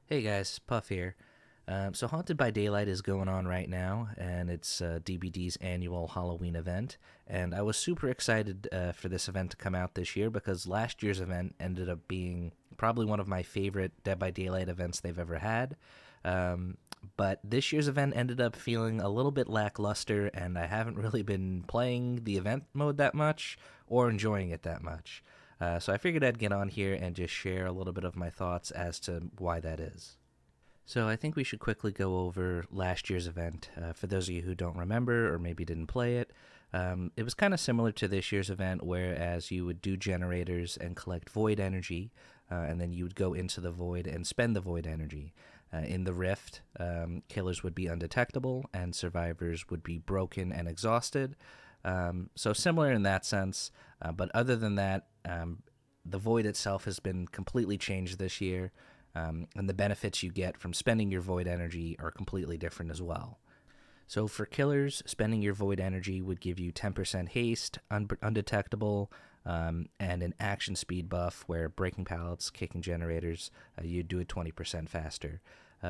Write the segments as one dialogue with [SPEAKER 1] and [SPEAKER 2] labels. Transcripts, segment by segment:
[SPEAKER 1] Hey guys, Puff here. So Haunted by Daylight is going on right now, and it's DBD's annual Halloween event. And I was super excited for this event to come out this year because last year's event ended up being probably one of my favorite Dead by Daylight events they've ever had. Um, but this year's event ended up feeling a little bit lackluster, and I haven't really been playing the event mode that much or enjoying it that much. So I figured I'd get on here and just share a little bit of my thoughts as to why that is. So I think we should quickly go over last year's event. For those of you who don't remember or maybe didn't play it, it was kind of similar to this year's event, whereas you would do generators and collect void energy, and then you would go into the void and spend the void energy. In the rift, killers would be undetectable and survivors would be broken and exhausted. So similar in that sense, but other than that, the void itself has been completely changed this year, and the benefits you get from spending your void energy are completely different as well. So for killers, spending your void energy would give you 10% haste, undetectable, and an action speed buff where breaking pallets, kicking generators, you'd do it 20% faster.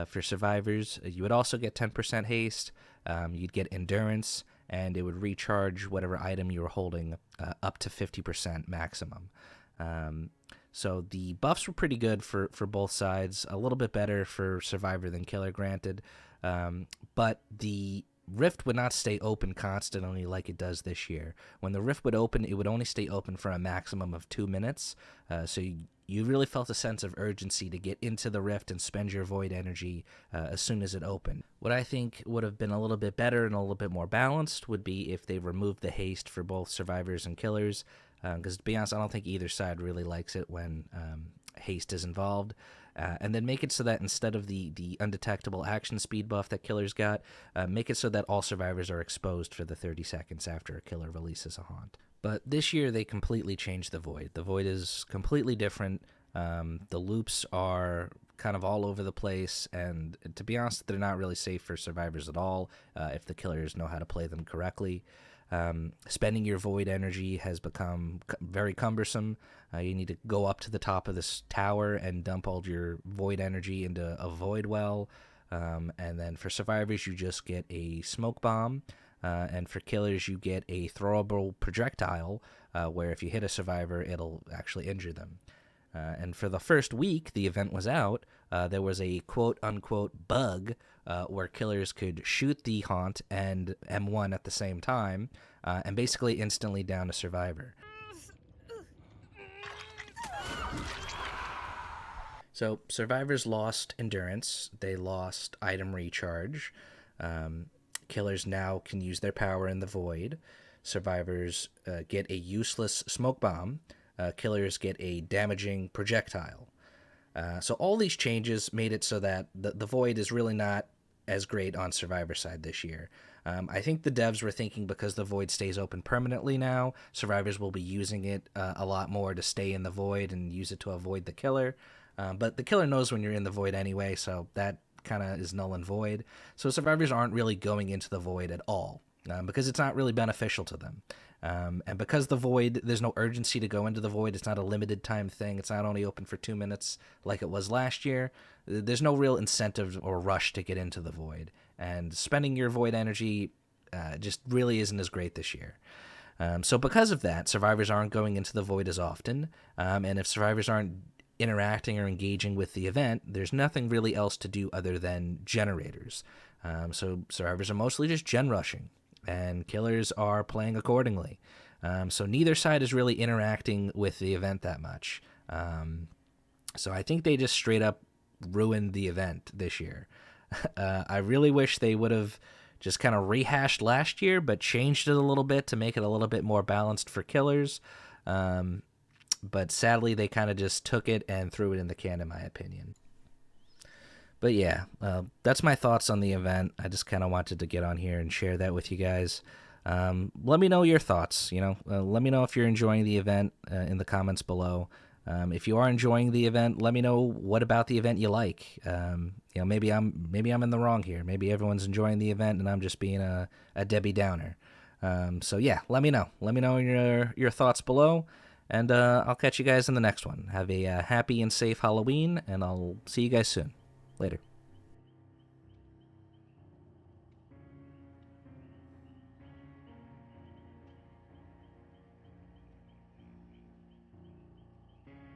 [SPEAKER 1] For survivors, you would also get 10% haste, you'd get endurance, and it would recharge whatever item you were holding up to 50% maximum. Um, so the buffs were pretty good for both sides, a little bit better for survivor than killer, granted, but the rift would not stay open constantly like it does this year. When the rift would open, it would only stay open for a maximum of 2 minutes. So you really felt a sense of urgency to get into the rift and spend your void energy as soon as it opened. What I think would have been a little bit better and a little bit more balanced would be if they removed the haste for both survivors and killers. Because to be honest, I don't think either side really likes it when haste is involved. And then make it so that instead of the undetectable action speed buff that killers got, make it so that all survivors are exposed for the 30 seconds after a killer releases a haunt. But this year they completely changed the void. The void is completely different. The loops are kind of all over the place, and to be honest, they're not really safe for survivors at all if the killers know how to play them correctly. Spending your void energy has become very cumbersome. You need to go up to the top of this tower and dump all your void energy into a void well. And then for survivors, you just get a smoke bomb. And for killers, you get a throwable projectile where if you hit a survivor, it'll actually injure them. And for the first week the event was out, there was a quote unquote bug where killers could shoot the haunt and M1 at the same time and basically instantly down a survivor. So survivors lost endurance, they lost item recharge. Um, Killers now can use their power in the void. Survivors get a useless smoke bomb. Killers get a damaging projectile. So all these changes made it so that the void is really not as great on survivor side this year. I think the devs were thinking because the void stays open permanently now, survivors will be using it a lot more to stay in the void and use it to avoid the killer. But the killer knows when you're in the void anyway, so that kind of is null and void. So survivors aren't really going into the void at all because it's not really beneficial to them. And because the void, there's no urgency to go into the void. It's not a limited time thing. It's not only open for 2 minutes like it was last year. There's no real incentive or rush to get into the void. And spending your void energy just really isn't as great this year. So because of that, survivors aren't going into the void as often. And if survivors aren't interacting or engaging with the event, there's nothing really else to do other than generators. So survivors are mostly just gen rushing, and killers are playing accordingly. So neither side is really interacting with the event that much. So I think they just straight up ruined the event this year. I really wish they would have just kind of rehashed last year, but changed it a little bit to make it a little bit more balanced for killers. But sadly, they kind of just took it and threw it in the can, in my opinion. But yeah, that's my thoughts on the event. I just kind of wanted to get on here and share that with you guys. Let me know your thoughts. Let me know if you're enjoying the event in the comments below. If you are enjoying the event, let me know what about the event you like. Maybe I'm in the wrong here. Maybe everyone's enjoying the event and I'm just being a Debbie Downer. So yeah, let me know. Let me know your thoughts below. And I'll catch you guys in the next one. Have a happy and safe Halloween, and I'll see you guys soon. Later.